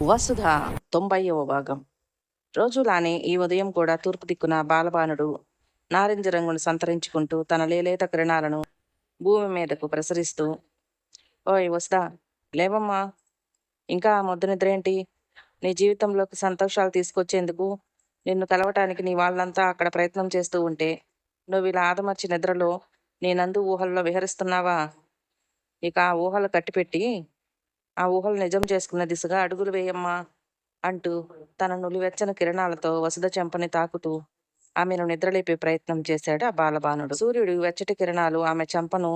వసుధ 90వ భాగం. రోజులానే ఈ ఉదయం కూడా తూర్పు దిక్కున బాలబానుడు నారింజ రంగును సంతరించుకుంటూ తన లేలేత కిరణాలను భూమి మీదకు ప్రసరిస్తూ, ఓయ్ వసుధ, లేవమ్మా, ఇంకా ఆ మొద్దు నిద్రేంటి? నీ జీవితంలోకి సంతోషాలు తీసుకొచ్చేందుకు నిన్ను కలవటానికి నీ వాళ్ళంతా అక్కడ ప్రయత్నం చేస్తూ ఉంటే నువ్వు ఇలా ఆదమర్చి నిద్రలో నీ నందు ఊహల్లో విహరిస్తున్నావా? ఇక ఆ ఊహలు కట్టిపెట్టి ఆ ఊహలు నిజం చేసుకున్న దిశగా అడుగులు వేయమ్మా అంటూ తన నులివెచ్చని కిరణాలతో వసుధ చెంపని తాకుతూ ఆమెను నిద్రలేపే ప్రయత్నం చేశాడు ఆ బాలబానుడు. సూర్యుడు వెచ్చటి కిరణాలు ఆమె చెంపను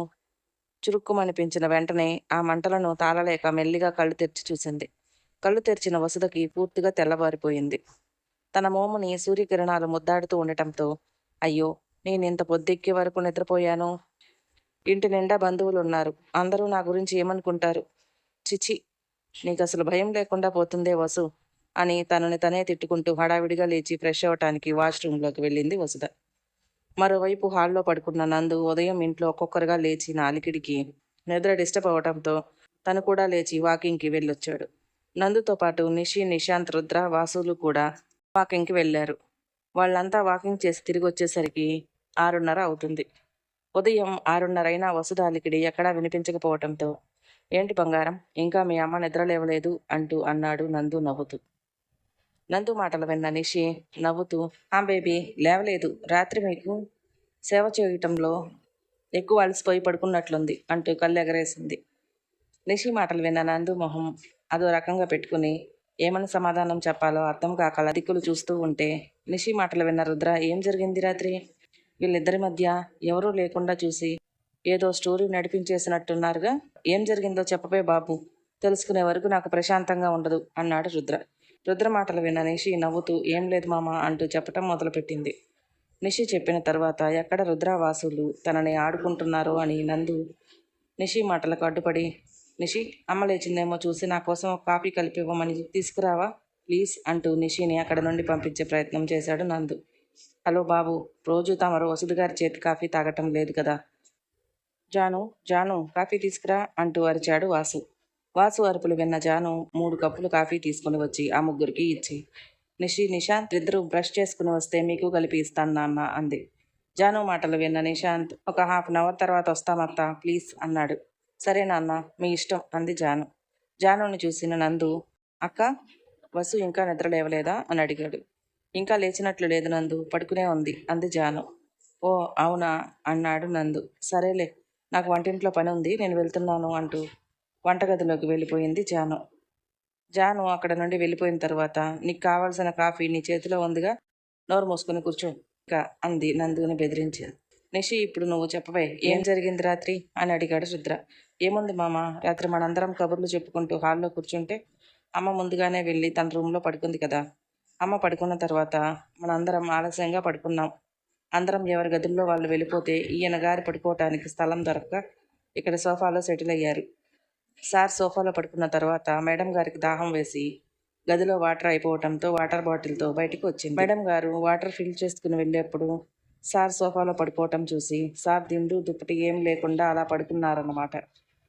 చురుక్కుమనిపించిన వెంటనే ఆ మంటలను తాళలేక మెల్లిగా కళ్ళు తెరిచి చూసింది. కళ్ళు తెరిచిన వసుధకి పూర్తిగా తెల్లవారిపోయింది. తన మోముని సూర్యకిరణాలు ముద్దాడుతూ ఉండటంతో, అయ్యో, నేను ఇంత పొద్దెక్కే వరకు నిద్రపోయాను. ఇంటి నిండా బంధువులున్నారు. అందరూ నా గురించి ఏమనుకుంటారు? చిచి, నీకు అసలు భయం లేకుండా పోతుందే వసు అని తనని తనే తిట్టుకుంటూ హడావిడిగా లేచి ఫ్రెష్ అవ్వటానికి వాష్రూమ్లోకి వెళ్ళింది వసుధ. మరోవైపు హాల్లో పడుకున్న నందు ఉదయం ఇంట్లో ఒక్కొక్కరుగా లేచి నాలికిడికి నిద్ర డిస్టర్బ్ అవ్వటంతో తను కూడా లేచి వాకింగ్కి వెళ్ళొచ్చాడు. నందుతో పాటు నిషి, నిశాంత్, రుద్ర, వాసులు కూడా వాకింగ్కి వెళ్ళారు. వాళ్ళంతా వాకింగ్ చేసి తిరిగి వచ్చేసరికి 6:30 అవుతుంది. ఉదయం 6:30 అయినా వసుధ అలికిడి ఎక్కడా వినిపించకపోవటంతో, ఏంటి బంగారం, ఇంకా మీ అమ్మ నిద్ర లేవలేదు అంటూ అన్నాడు నందు నవ్వుతూ. నందు మాటలు విన్న నిషి నవ్వుతూ, బేబీ లేవలేదు, రాత్రి మీకు సేవ చేయటంలో ఎక్కువ అలసిపోయి పడుకున్నట్లుంది అంటూ కళ్ళు ఎగరేసింది. నిషి మాటలు విన్న నందు మొహం అదో రకంగా పెట్టుకుని ఏమని సమాధానం చెప్పాలో అర్థం కాక దిక్కులు చూస్తూ ఉంటే, నిషి మాటలు విన్న రుద్ర, ఏం జరిగింది రాత్రి? వీళ్ళిద్దరి మధ్య ఎవరూ లేకుండా చూసి ఏదో స్టోరీ నడిపించేసినట్టున్నారుగా. ఏం జరిగిందో చెప్పవే బాబు, తెలుసుకునే వరకు నాకు ప్రశాంతంగా ఉండదు అన్నాడు రుద్ర. రుద్ర మాటలు విన్న నిషి నవ్వుతూ, ఏం లేదు మామ అంటూ చెప్పటం మొదలుపెట్టింది. నిషి చెప్పిన తర్వాత ఎక్కడ రుద్ర, వాసులు తనని ఆడుకుంటున్నారో అని నందు నిషి మాటలకు అడ్డుపడి, నిషి, అమ్మ లేచిందేమో చూసి నా కోసం ఒక కాఫీ కలిపి ఇవ్వమని తీసుకురావా ప్లీజ్ అంటూ నిషిని అక్కడ నుండి పంపించే ప్రయత్నం చేశాడు నందు. హలో బాబు, రోజు తమరు వసుధ గారి చేతి కాఫీ తాగటం లేదు కదా. జాను, జాను, కాఫీ తీసుకురా అంటూ అరిచాడు వాసు. వాసు అరుపులు విన్న జాను 3 కప్పులు కాఫీ తీసుకుని వచ్చి ఆ ముగ్గురికి ఇచ్చి, నిషి, నిశాంత్ ఇద్దరు బ్రష్ చేసుకుని వస్తే మీకు కలిపి ఇస్తాను నాన్న అంది. జాను మాటలు విన్న నిశాంత్, ఒక ½ అవర్ తర్వాత వస్తామత్తా ప్లీజ్ అన్నాడు. సరే నాన్న, మీ ఇష్టం అంది జాను. జానుని చూసిన నందు, అక్క, వసు ఇంకా నిద్ర లేవలేదా అని అడిగాడు. ఇంకా లేచినట్లు లేదు నందు, పడుకునే ఉంది అంది జాను. ఓ అవునా అన్నాడు నందు. సరేలే, నాకు వంటింట్లో పని ఉంది, నేను వెళ్తున్నాను అంటూ వంటగదిలోకి వెళ్ళిపోయింది జాను. జాను అక్కడ నుండి వెళ్ళిపోయిన తర్వాత, నీకు కావాల్సిన కాఫీ నీ చేతిలో ఉందిగా, నోరు మూసుకుని కూర్చో ఇంకా అంది నందుని బెదిరించింది. నిషి, ఇప్పుడు నువ్వు చెప్పవే, ఏం జరిగింది రాత్రి అని అడిగాడు రుద్ర. ఏముంది మామ, రాత్రి మనందరం కబుర్లు చెప్పుకుంటూ హాల్లో కూర్చుంటే అమ్మ ముందుగానే వెళ్ళి తన రూమ్లో పడుకుంది కదా. అమ్మ పడుకున్న తర్వాత మనందరం ఆలస్యంగా పడుకున్నాం. అందరం ఎవరి గదుల్లో వాళ్ళు వెళ్ళిపోతే ఈయన గారి పడుకోవటానికి స్థలం దొరక్క ఇక్కడ సోఫాలో సెటిల్ అయ్యారు. సార్ సోఫాలో పడుకున్న తర్వాత మేడం గారికి దాహం వేసి గదిలో వాటర్ అయిపోవటంతో వాటర్ బాటిల్తో బయటికి వచ్చింది. మేడం గారు వాటర్ ఫిల్ చేసుకుని వెళ్ళేప్పుడు సార్ సోఫాలో పడుకోవటం చూసి సార్ దిండు దుప్పటి ఏం లేకుండా అలా పడుకున్నారన్నమాట.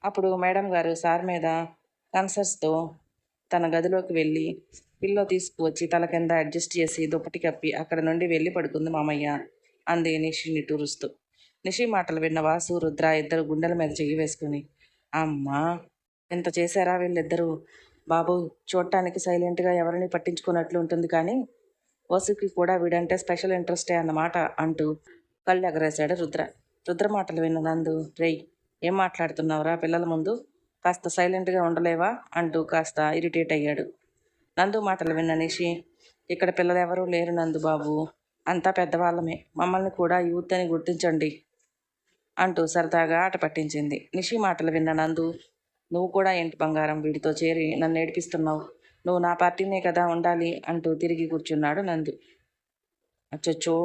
అప్పుడు మేడం గారు సార్ మీద కన్సర్స్తో తన గదిలోకి వెళ్ళి పిల్లో తీసుకువచ్చి తల కింద అడ్జస్ట్ చేసి దుప్పటి కప్పి అక్కడ నుండి వెళ్ళి పడుకుంది మామయ్య అంది నిషి నిట్టూరుస్తూ. నిషి మాటలు విన్న వాసు, రుద్ర ఇద్దరు గుండెల మీద చెయ్యి వేసుకుని, అమ్మా, ఎంత చేశారా వీళ్ళిద్దరూ. బాబు, చూడటానికి సైలెంట్గా ఎవరిని పట్టించుకున్నట్లు ఉంటుంది, కానీ వసుకి కూడా వీడంటే స్పెషల్ ఇంట్రెస్టే అన్నమాట అంటూ కళ్ళు ఎగరేశాడు రుద్ర. రుద్ర మాటలు విన్న నందు, రేయ్, ఏం మాట్లాడుతున్నావురా పిల్లల ముందు, కాస్త సైలెంట్గా ఉండలేవా అంటూ కాస్త ఇరిటేట్ అయ్యాడు. నందు మాటలు విన్న నిషి, ఇక్కడ పిల్లలెవరూ లేరు నందు బాబు, అంతా పెద్దవాళ్ళమే, మమ్మల్ని కూడా యూత్ అని గుర్తించండి అంటూ సరదాగా ఆట పట్టించింది. నిషి మాటలు విన్న నందు, నువ్వు కూడా ఏంటి బంగారం, వీడితో చేరి నన్ను ఏడిపిస్తున్నావు, నువ్వు నా పార్టీనే కదా ఉండాలి అంటూ తిరిగి కూర్చున్నాడు నందు. అచ్చచ్చో,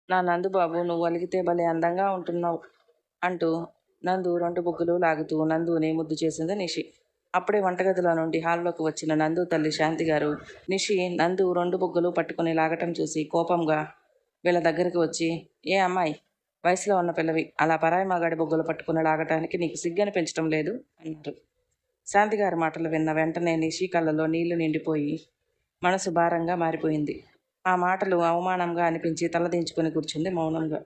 నా నందు బాబు, నువ్వు అలిగితే భలే అందంగా ఉంటున్నావు అంటూ నందు 2 బుగ్గలు లాగుతూ నందుని ముద్దు చేసింది నిషి. అప్పుడే వంటగదిలో నుండి హాల్లోకి వచ్చిన నందు తల్లి శాంతి గారు నిషి నందు 2 బుగ్గలు పట్టుకుని లాగటం చూసి కోపంగా వీళ్ళ దగ్గరికి వచ్చి, ఏ అమ్మాయి, వయసులో ఉన్న పిల్లవి, అలా పరాయి మగాడి బుగ్గలు పట్టుకుని లాగటానికి నీకు సిగ్గని పెంచడం లేదు అన్నారు. శాంతిగారి మాటలు విన్న వెంటనే నిషి కళ్ళలో నీళ్లు నిండిపోయి మనసు భారంగా మారిపోయింది. ఆ మాటలు అవమానంగా అనిపించి తలదించుకొని కూర్చుంది మౌనంగా.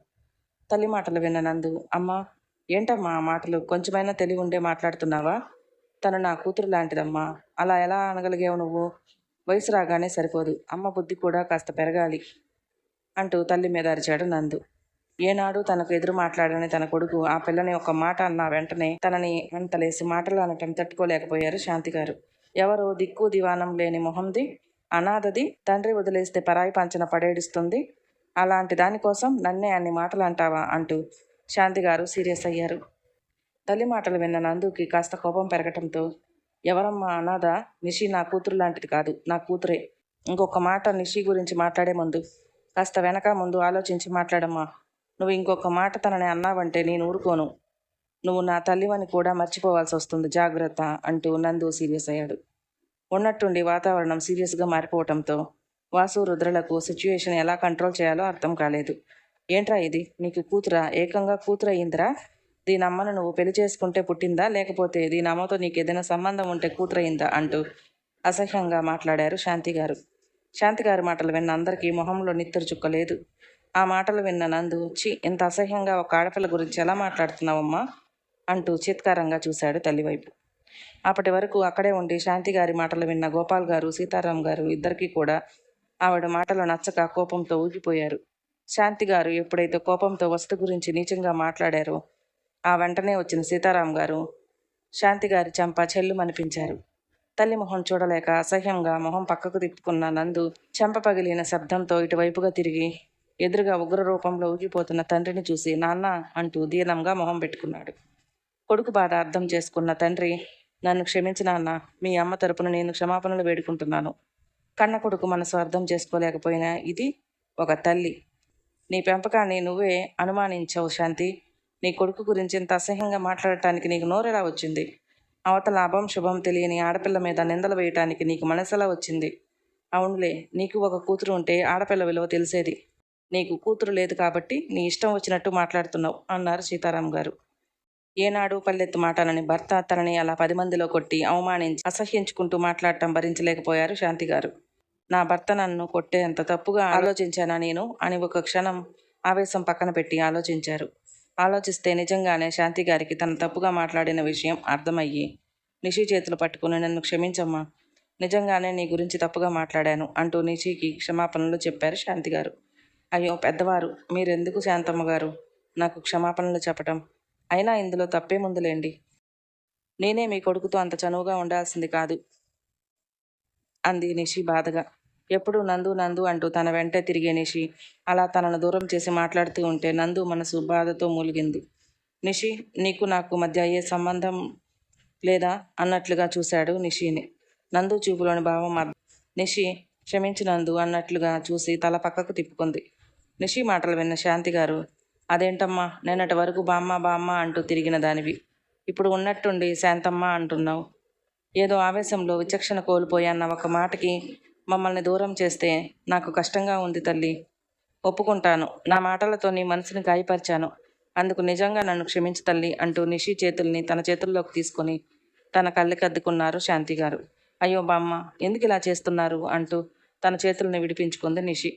తల్లి మాటలు విన్న నందు, అమ్మా, ఏంటమ్మా ఆ మాటలు? కొంచెమైనా తెలివి ఉండే మాట్లాడుతున్నావా? తను నా కూతురు లాంటిదమ్మా. అలా ఎలా అనగలిగావు నువ్వు? వయసు రాగానే సరిపోదు, అమ్మ బుద్ధి కూడా కాస్త పెరగాలి అంటూ తల్లి మీద అరిచాడు నందు. ఏనాడు తనకు ఎదురు మాట్లాడని తన కొడుకు ఆ పిల్లని ఒక మాట అన్న వెంటనే తనని అంతలేసి మాటలు అనటం తట్టుకోలేకపోయారు శాంతిగారు. ఎవరో దిక్కు దివానం లేని మొహంది, అనాథది, తండ్రి వదిలేస్తే పరాయి పంచన పడేడుస్తుంది, అలాంటి దానికోసం నన్నే అన్ని మాటలు అంటావా అంటూ శాంతిగారు సీరియస్ అయ్యారు. తల్లి మాటలు విన్న నందుకి కాస్త కోపం పెరగటంతో, ఎవరమ్మా అనాథ? నిషి నా కూతురు లాంటిది కాదు, నా కూతురే. ఇంకొక మాట నిషి గురించి మాట్లాడే ముందు కాస్త వెనక ముందు ఆలోచించి మాట్లాడమ్మా. నువ్వు ఇంకొక మాట తనని అన్నావంటే నేను ఊరుకోను. నువ్వు నా తల్లివని కూడా మర్చిపోవాల్సి వస్తుంది, జాగ్రత్త అంటూ నందు సీరియస్ అయ్యాడు. ఉన్నట్టుండి వాతావరణం సీరియస్గా మారిపోవటంతో వాసు రుద్రలకు సిచ్యుయేషన్ ఎలా కంట్రోల్ చేయాలో అర్థం కాలేదు. ఏంట్రా ఇది? నీకు కూతురా? ఏకంగా కూతురు అయ్యిందిరా? దీని అమ్మను నువ్వు పెళ్లి చేసుకుంటే పుట్టిందా, లేకపోతే దీని అమ్మతో నీకు ఏదైనా సంబంధం ఉంటే కూతురయిందా అంటూ అసహ్యంగా మాట్లాడారు శాంతిగారు. శాంతిగారి మాటలు విన్న అందరికీ మొహంలో నిత్తరు చుక్కలేదు. ఆ మాటలు విన్న నందు, చి, ఇంత అసహ్యంగా ఒక ఆడపిల్ల గురించి ఎలా మాట్లాడుతున్నావమ్మా అంటూ చిత్కారంగా చూశాడు తల్లివైపు. అప్పటి వరకు అక్కడే ఉండి శాంతిగారి మాటలు విన్న గోపాల్ గారు, సీతారాం గారు ఇద్దరికీ కూడా ఆవిడ మాటలు నచ్చక కోపంతో ఊగిపోయారు. శాంతిగారు ఎప్పుడైతే కోపంతో వస్తు గురించి నీచంగా మాట్లాడారో ఆ వెంటనే వచ్చిన సీతారాం గారు శాంతిగారి చెంప చెల్లుమనిపించారు. తల్లి మొహం చూడలేక అసహ్యంగా మొహం పక్కకు తిప్పుకున్న నందు చెంప పగిలిన శబ్దంతో ఇటువైపుగా తిరిగి ఎదురుగా ఉగ్ర రూపంలో ఊగిపోతున్న తండ్రిని చూసి నాన్న అంటూ దీనంగా మొహం పెట్టుకున్నాడు. కొడుకు బాధ అర్థం చేసుకున్న తండ్రి, నన్ను క్షమించు నాన్న, మీ అమ్మ తరపున నేను క్షమాపణలు వేడుకుంటున్నాను. కన్న కొడుకు మనసు అర్థం చేసుకోలేకపోయినా ఇది ఒక తల్లి. నీ పెంపకాన్ని నువ్వే అనుమానించావు శాంతి. నీ కొడుకు గురించి ఇంత అసహ్యంగా మాట్లాడటానికి నీకు నోరెలా వచ్చింది? అవతల లాభం శుభం తెలియని ఆడపిల్ల మీద నిందలు వేయటానికి నీకు మనసెలా వచ్చింది? అవునులే, నీకు ఒక కూతురు ఉంటే ఆడపిల్ల విలువ తెలిసేది. నీకు కూతురు లేదు కాబట్టి నీ ఇష్టం వచ్చినట్టు మాట్లాడుతున్నావు అన్నారు సీతారాం గారు. ఏనాడు పల్లెత్తు మాటలని భర్త తనని అలా 10 మందిలో కొట్టి అవమానించి అసహ్యించుకుంటూ మాట్లాడటం భరించలేకపోయారు శాంతిగారు. నా భర్త నన్ను కొట్టేంత తప్పుగా ఆలోచించానా నేను అని ఒక క్షణం ఆవేశం పక్కన పెట్టి ఆలోచించారు. ఆలోచిస్తే నిజంగానే శాంతిగారికి తన తప్పుగా మాట్లాడిన విషయం అర్థమయ్యి నిషి చేతులు పట్టుకుని, నన్ను క్షమించమ్మా, నిజంగానే నీ గురించి తప్పుగా మాట్లాడాను అంటూ నిషికి క్షమాపణలు చెప్పారు శాంతిగారు. అయ్యో పెద్దవారు, మీరెందుకు శాంతమ్మ గారు నాకు క్షమాపణలు చెప్పటం? అయినా ఇందులో తప్పేముందులేండి. నేనే మీ కొడుకుతో అంత చనువుగా ఉండాల్సింది కాదు అంది నిషి బాధగా. ఎప్పుడూ నందు నందు అంటూ తన వెంటే తిరిగే నిషి అలా తనను దూరం చేసి మాట్లాడుతూ ఉంటే నందు మనసు బాధతో మూలిగింది. నిషి, నీకు నాకు మధ్య ఏ సంబంధం లేదా అన్నట్లుగా చూశాడు నిషిని. నందు చూపులోని భావం నిషి, క్షమించు నందు అన్నట్లుగా చూసి తల పక్కకు తిప్పుకుంది. నిషి మాటలు విన్న శాంతిగారు, అదేంటమ్మా, నిన్నటి వరకు బామ్మ బామ్మ అంటూ తిరిగిన దానివి ఇప్పుడు ఉన్నట్టుండి శాంతమ్మ అంటున్నావు. ఏదో ఆవేశంలో విచక్షణ కోల్పోయాన్న ఒక మాటకి మమ్మల్ని దూరం చేస్తే నాకు కష్టంగా ఉంది తల్లి. ఒప్పుకుంటాను, నా మాటలతో నీ మనసుని గాయపరిచాను. అందుకు నిజంగా నన్ను క్షమించు తల్లి అంటూ నిషి చేతుల్ని తన చేతుల్లోకి తీసుకొని తన కళ్ళకద్దుకున్నారు శాంతిగారు. అయ్యో బామ్మ, ఎందుకు ఇలా చేస్తున్నారు అంటూ తన చేతుల్ని విడిపించుకుంది నిషి.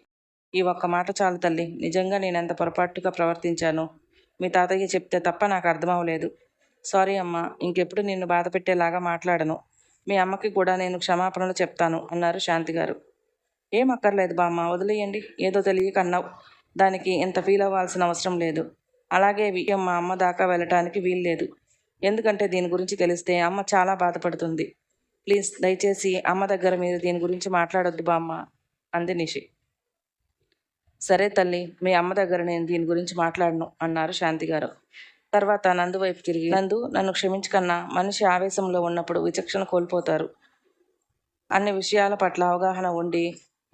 ఈ ఒక్క మాట చాలు తల్లి, నిజంగా నేనెంత పొరపాటుగా ప్రవర్తించాను మీ తాతయ్య చెప్తే తప్ప నాకు అర్థమవలేదు. సారీ అమ్మ, ఇంకెప్పుడు నిన్ను బాధ పెట్టేలాగా మాట్లాడను. మీ అమ్మకి కూడా నేను క్షమాపణలు చెప్తాను అన్నారు శాంతిగారు. ఏం అక్కర్లేదు బామ్మ, వదిలేయండి, ఏదో తెలియక అన్నావు, దానికి ఇంత ఫీల్ అవ్వాల్సిన అవసరం లేదు. అలాగే విషయం మా అమ్మ దాకా వెళ్ళటానికి వీల్లేదు, ఎందుకంటే దీని గురించి తెలిస్తే అమ్మ చాలా బాధపడుతుంది. ప్లీజ్ దయచేసి అమ్మ దగ్గర మీరు దీని గురించి మాట్లాడొద్దు బామ్మ అంది నిషి. సరే తల్లి, మీ అమ్మ దగ్గర నేను దీని గురించి మాట్లాడను అన్నారు శాంతిగారు. తర్వాత నందు వైపు తిరిగి, నందు, నన్ను క్షమించకన్నా, మనిషి ఆవేశంలో ఉన్నప్పుడు విచక్షణ కోల్పోతారు. అన్ని విషయాల పట్ల అవగాహన ఉండి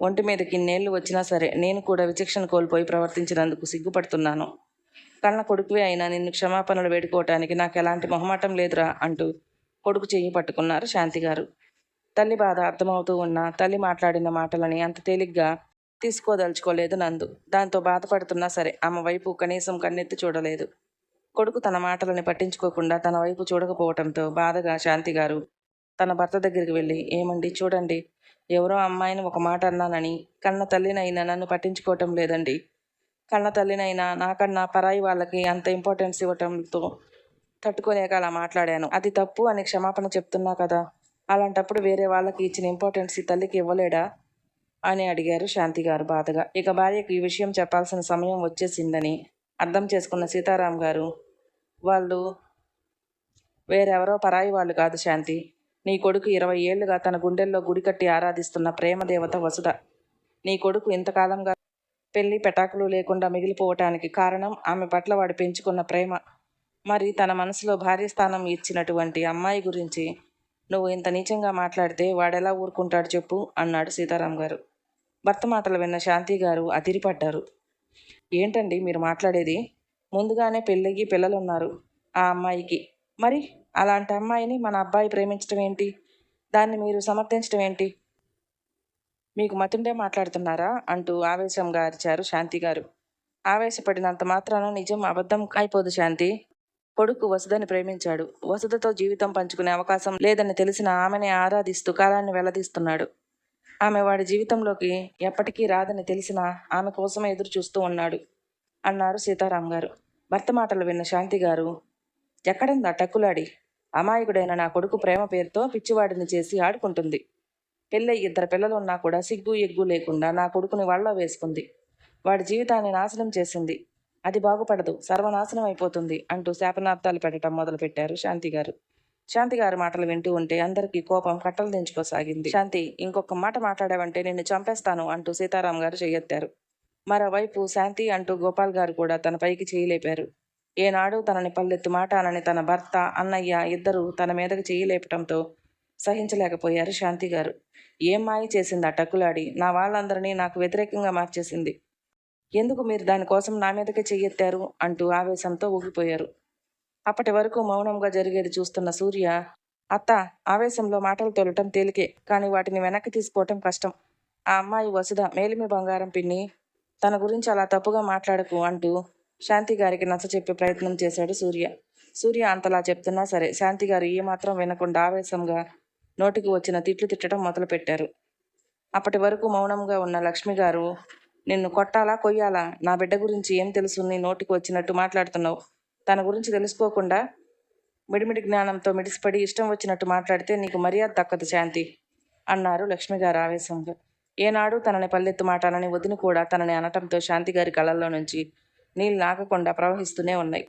ఒంటి మీదకి ఇన్నేళ్లు వచ్చినా సరే నేను కూడా విచక్షణ కోల్పోయి ప్రవర్తించినందుకు సిగ్గుపడుతున్నాను. కన్న కొడుకువే అయినా నిన్ను క్షమాపణలు వేడుకోవటానికి నాకు ఎలాంటి మొహమాటం లేదురా అంటూ కొడుకు చెయ్యి పట్టుకున్నారు శాంతిగారు. తల్లి బాధ అర్థమవుతూ ఉన్న తల్లి మాట్లాడిన మాటలని అంత తేలిగ్గా తీసుకోదలుచుకోలేదు నందు. దాంతో బాధపడుతున్నా సరే ఆమె వైపు కనీసం కన్నెత్తి చూడలేదు. కొడుకు తన మాటలని పట్టించుకోకుండా తన వైపు చూడకపోవటంతో బాధగా శాంతిగారు తన భర్త దగ్గరికి వెళ్ళి, ఏమండి చూడండి, ఎవరో అమ్మాయిని ఒక మాట అన్నానని కన్న తల్లినైనా నన్ను పట్టించుకోవటం లేదండి. కన్న తల్లినైనా నాకన్నా పరాయి వాళ్ళకి అంత ఇంపార్టెన్స్ ఇవ్వటంతో తట్టుకోలేక అలా మాట్లాడాను. అది తప్పు అని క్షమాపణ చెప్తున్నా కదా, అలాంటప్పుడు వేరే వాళ్ళకి ఇచ్చిన ఇంపార్టెన్స్ ఈ తల్లికి ఇవ్వలేడా అని అడిగారు శాంతి గారు బాధగా. ఇక భార్యకు ఈ విషయం చెప్పాల్సిన సమయం వచ్చేసిందని అర్థం చేసుకున్న సీతారాం గారు, వాళ్ళు వేరెవరో పరాయి వాళ్ళు కాదు శాంతి. నీ కొడుకు 20 ఏళ్లుగా తన గుండెల్లో గుడి కట్టి ఆరాధిస్తున్న ప్రేమదేవత వసుధ. నీ కొడుకు ఇంతకాలంగా పెళ్లి పెటాకులు లేకుండా మిగిలిపోవటానికి కారణం ఆమె పట్ల వాడు పెంచుకున్న ప్రేమ. మరి తన మనసులో భార్య స్థానం ఇచ్చినటువంటి అమ్మాయి గురించి నువ్వు ఇంత నీచంగా మాట్లాడితే వాడెలా ఊరుకుంటాడు చెప్పు అన్నాడు సీతారాం గారు. భర్త మాటలు విన్న శాంతి గారు అదిరిపడ్డారు. ఏంటండి మీరు మాట్లాడేది? ముందుగానే పెళ్ళయ్యి పిల్లలున్నారు ఆ అమ్మాయికి. మరి అలాంటి అమ్మాయిని మన అబ్బాయి ప్రేమించడం ఏంటి? దాన్ని మీరు సమర్థించడం ఏంటి? మీకు మతుండే మాట్లాడుతున్నారా అంటూ ఆవేశంగా అరిచారు శాంతి గారు. ఆవేశపడినంత మాత్రాన నిజం అబద్ధం అయిపోదు శాంతి. కొడుకు వసుధని ప్రేమించాడు. వసుధతో జీవితం పంచుకునే అవకాశం లేదని తెలిసిన ఆమెనే ఆరాధిస్తూ కాలాన్ని వెల్లదీస్తున్నాడు. ఆమె వాడి జీవితంలోకి ఎప్పటికీ రాదని తెలిసినా ఆమె కోసమే ఎదురు చూస్తూ ఉన్నాడు అన్నారు సీతారాం గారు. భర్త మాటలు విన్న శాంతి గారు, ఎక్కడందా టక్కులాడి? అమాయకుడైన నా కొడుకు ప్రేమ పేరుతో పిచ్చివాడిని చేసి ఆడుకుంటుంది. పెళ్ళై 2 పిల్లలు ఉన్నా కూడా సిగ్గు ఎగ్గు లేకుండా నా కొడుకుని వాళ్ళ వేసుకుంది. వాడి జీవితాన్ని నాశనం చేసింది. అది బాగుపడదు, సర్వనాశనం అయిపోతుంది అంటూ శాపనార్థాలు పెట్టడం మొదలుపెట్టారు శాంతి గారు. శాంతి గారి మాటలు వింటూ ఉంటే అందరికీ కోపం కట్టలు దించుకోసాగింది. శాంతి, ఇంకొక మాట మాట్లాడావంటే నిన్ను చంపేస్తాను అంటూ సీతారాం గారు చెయ్యెత్తారు. మరోవైపు శాంతి అంటూ గోపాల్ గారు కూడా తన పైకి చేయలేపారు. ఏనాడు తనని పల్లెత్తు మాట అనని తన భర్త, అన్నయ్య ఇద్దరూ తన మీదకి చేయలేపటంతో సహించలేకపోయారు శాంతి గారు. ఏం మాయ చేసింది ఆ టక్కులాడి? నా వాళ్ళందరినీ నాకు వ్యతిరేకంగా మార్చేసింది. ఎందుకు మీరు దానికోసం నా మీదకే చెయ్యెత్తారు అంటూ ఆవేశంతో ఊగిపోయారు. అప్పటి వరకు మౌనంగా జరిగేది చూస్తున్న సూర్య, అత్త, ఆవేశంలో మాటలు తోలటం తేలికే, కానీ వాటిని వెనక్కి తీసుకోవటం కష్టం. ఆ అమ్మాయి వసుధ మేలిమి బంగారం పిన్ని, తన గురించి అలా తప్పుగా మాట్లాడకు అంటూ శాంతి గారికి నచ్చచెప్పే ప్రయత్నం చేశాడు సూర్య. సూర్య అంతలా చెప్తున్నా సరే శాంతి గారు ఏమాత్రం వినకుండా ఆవేశంగా నోటికి వచ్చిన తిట్లు తిట్టడం మొదలుపెట్టారు. అప్పటి వరకు మౌనంగా ఉన్న లక్ష్మి గారు, నిన్ను కొట్టాలా కొయ్యాలా? నా బిడ్డ గురించి ఏం తెలుసు? నీ నోటికి వచ్చినట్టు మాట్లాడుతున్నావు. తన గురించి తెలుసుకోకుండా మిడిమిడి జ్ఞానంతో మిడిసిపడి ఇష్టం వచ్చినట్టు మాట్లాడితే నీకు మర్యాద దక్కదు శాంతి అన్నారు లక్ష్మి గారు ఆవేశంగా. ఏనాడు తనని పల్లెత్తు మాటాలని వదిన కూడా తనని అనటంతో శాంతి గారి కళ్ళల్లో నుంచి నీళ్ళు నాగకుండా ప్రవహిస్తూనే ఉన్నాయి.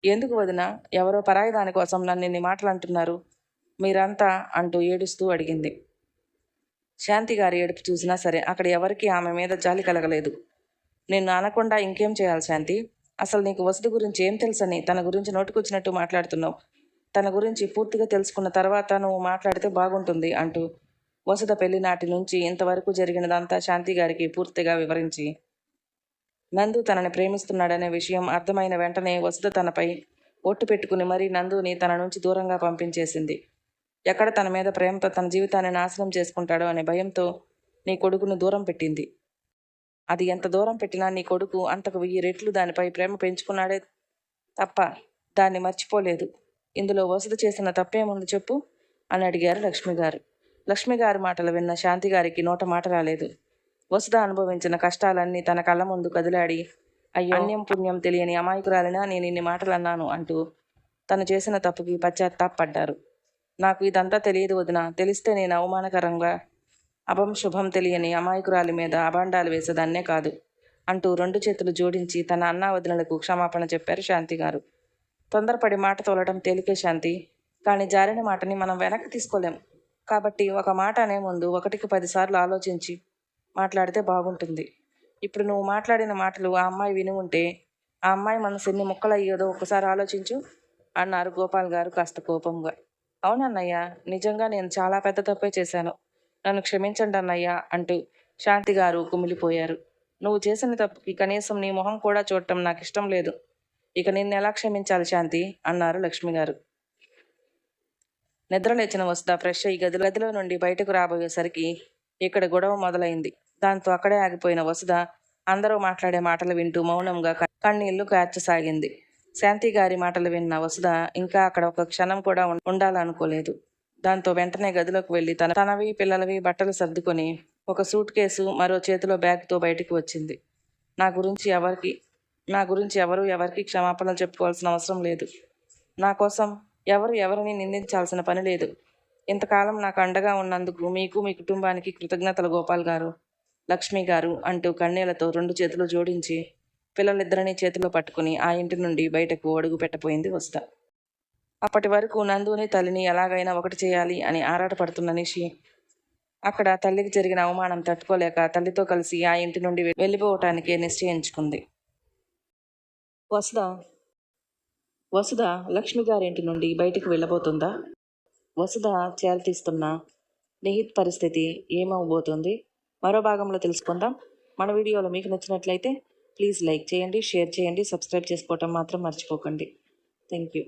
ఎందుకు వదిన? ఎవరో పరాయి దానికోసం నన్ను ఇన్ని మాటలు అంటున్నారు మీరంతా అంటూ ఏడుస్తూ అడిగింది. శాంతి గారి ఏడుపు చూసినా సరే అక్కడ ఎవరికీ ఆమె మీద జాలి కలగలేదు. నిన్ను అనకుండా ఇంకేం చేయాలి శాంతి? అసలు నీకు వసుధ గురించి ఏం తెలుసని తన గురించి నోటికొచ్చినట్టు మాట్లాడుతున్నావు? తన గురించి పూర్తిగా తెలుసుకున్న తర్వాత నువ్వు మాట్లాడితే బాగుంటుంది అంటూ వసుధ పెళ్లి నాటి నుంచి ఇంతవరకు జరిగినదంతా శాంతి గారికి పూర్తిగా వివరించి, నందు తనని ప్రేమిస్తున్నాడనే విషయం అర్థమైన వెంటనే వసుధ తనపై ఒట్టు పెట్టుకుని మరీ నందుని తన నుంచి దూరంగా పంపించేసింది. ఎక్కడ తన మీద ప్రేమతో తన జీవితాన్ని నాశనం చేసుకుంటాడో అనే భయంతో నీ కొడుకును దూరం పెట్టింది. అది ఎంత దూరం పెట్టినా నీ కొడుకు అంతకు 1000 రెట్లు దానిపై ప్రేమ పెంచుకున్నాడే తప్ప దాన్ని మర్చిపోలేదు. ఇందులో వసుధ చేసిన తప్పేముంది చెప్పు అని అడిగారు లక్ష్మి గారు. లక్ష్మి గారి మాటలు విన్న శాంతి గారికి నోట మాట రాలేదు. వసుధ అనుభవించిన కష్టాలన్నీ తన కళ్ళ ముందు కదిలాడి, అయ్యో, అన్యం పుణ్యం తెలియని అమాయకురాలినా నేను ఇన్ని మాటలు అన్నాను అంటూ తను చేసిన తప్పుకి పశ్చాత్తాపడ్డారు. నాకు ఇదంతా తెలియదు వదిన, తెలిస్తే నేను అవమానకరంగా అభం శుభం తెలియని అమాయకురాలి మీద అభాండాలు వేసేదాన్నే కాదు అంటూ 2 చేతులు జోడించి తన అన్నా వదినలకు క్షమాపణ చెప్పారు శాంతి గారు. తొందరపడి మాట తోలడం తేలికే శాంతి, కానీ జారిన మాటని మనం వెనక్కి తీసుకోలేం. కాబట్టి ఒక మాట అనే ముందు 1కి 10 సార్లు ఆలోచించి మాట్లాడితే బాగుంటుంది. ఇప్పుడు నువ్వు మాట్లాడిన మాటలు ఆ అమ్మాయి విని ఉంటే ఆ అమ్మాయి మనసు ఎన్ని ముక్కలయ్యేదో ఒకసారి ఆలోచించు అన్నారు గోపాల్ గారు కాస్త కోపంగా. అవునన్నయ్య, నిజంగా నేను చాలా పెద్ద తప్పే చేశాను, నన్ను క్షమించండి అన్నయ్య అంటూ శాంతి గారు కుమిలిపోయారు. నువ్వు చేసిన తప్పుకి కనీసం నీ మొహం కూడా చూడటం నాకు ఇష్టం లేదు. ఇక నిన్ను ఎలా క్షమించాలి శాంతి అన్నారు లక్ష్మి గారు. నిద్రలేచిన వసుధ ఫ్రెష్ అయ్యి గదిలో నుండి బయటకు రాబోయేసరికి ఇక్కడ గొడవ మొదలైంది. దాంతో అక్కడే ఆగిపోయిన వసుధ అందరూ మాట్లాడే మాటలు వింటూ మౌనంగా కన్నీళ్లు కార్చసాగింది. శాంతి గారి మాటలు విన్న వసుధ ఇంకా అక్కడ ఒక క్షణం కూడా ఉండాలనుకోలేదు. దాంతో వెంటనే గదిలోకి వెళ్ళి తనవి పిల్లలవి బట్టలు సర్దుకొని ఒక సూట్ కేసు మరో చేతిలో బ్యాగ్తో బయటికి వచ్చింది. నా గురించి ఎవరికి క్షమాపణలు చెప్పుకోవాల్సిన అవసరం లేదు. నా కోసం ఎవరిని నిందించాల్సిన పని లేదు. ఇంతకాలం నాకు అండగా ఉన్నందుకు మీకు, మీ కుటుంబానికి కృతజ్ఞతలు గోపాల్ గారు, లక్ష్మి గారు అంటూ కన్నీళ్లతో 2 చేతులు జోడించి పిల్లలిద్దరినీ చేతిలో పట్టుకుని ఆ ఇంటి నుండి బయటకు అడుగు పెట్టబోయింది వసుధ. అప్పటి వరకు నందుని తల్లిని ఎలాగైనా ఒకటి చేయాలి అని ఆరాటపడుతున్న నిషి అక్కడ తల్లికి జరిగిన అవమానం తట్టుకోలేక తల్లితో కలిసి ఆ ఇంటి నుండి వెళ్ళిపోవటానికి నిశ్చయించుకుంది. వసుధ లక్ష్మి గారింటి నుండి బయటికి వెళ్ళబోతుందా? వసుధ చేరతీస్తున్న నిహిత్ పరిస్థితి ఏమవబోతుంది? మరో భాగంలో తెలుసుకుందాం. మన వీడియోలో మీకు నచ్చినట్లయితే ప్లీజ్ లైక్ చేయండి, షేర్ చేయండి, సబ్స్క్రైబ్ చేసుకోవటం మాత్రం మర్చిపోకండి. Thank you.